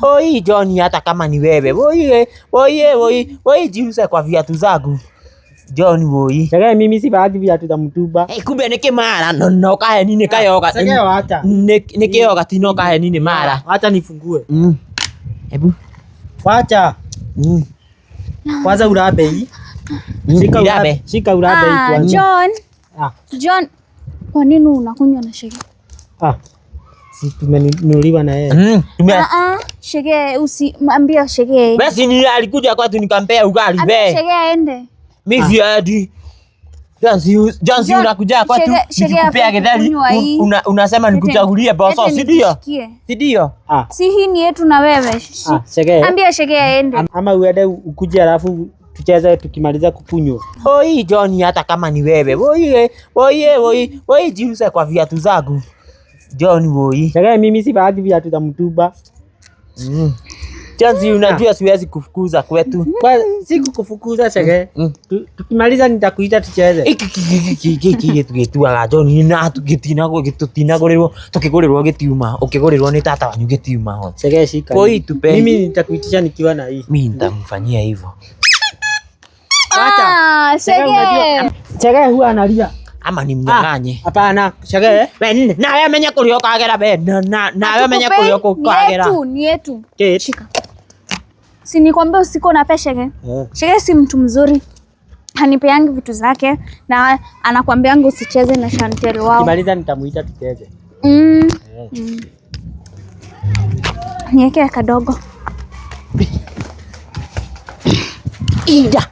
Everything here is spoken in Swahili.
Oi John, hata kama ni wewe. Oi jiuze kwa viatu zangu. John woi. Chege mimi si baadhi viatu za mtumba. Kumbe niki mara no kae nini kayoga. Chege acha. Niki yoga tino kae nini mara. Acha nifungue. Hebu. Wacha. Kwanza urabe hii. Shika urabe hii kwanza. John. John. Kwa nini unakunywa na Shege? Si tumenunuliwa na yeye. Shege usiambie Shege. Basi ni alikuja kwetu nikampea ugali be. Shege aende. Mimi siadi. Jansi unakuja kwetu nikikupea getheri unasema nikuchagulie boso, si ndio? Si ndio? Si hii ni yetu na wewe. Shege. Ambia Shege aende. Ama uende ukuje alafu tucheze tukimaliza kukunywa. Oi John, hata kama ni wewe. Oi jiuze kwa viatu zangu. John woi. Shege mimi si baadhi viatu za mtumba. Jansi unajua siwezi kufukuza kwetu. Si kukufukuza Shege. Tukimaliza nitakuita tucheze. Iki tugetuaga John na tutinagorerwo tukigorerwo gitiuma ukigorerwo ni tata wanyu gitiuma ho. Shege shika. Oi tupe. Mimi nitakuitisha nikiwa na hii. Mimi nitamfanyia hivyo. Shege. Shege huwa analia. Ama ni mnyang'anye. Hapana, Shege. Na wewe menya kulio kagera be. Na wewe menya kulio kagera. Ni yetu. Shika. Si nikwambia usiko na pesa Shege. Shege si mtu mzuri. Hanipeangi vitu zake na anakuambianga usicheze na Chantel wao. Kimaliza nitamuita tucheze. Niweke kadogo. Ija.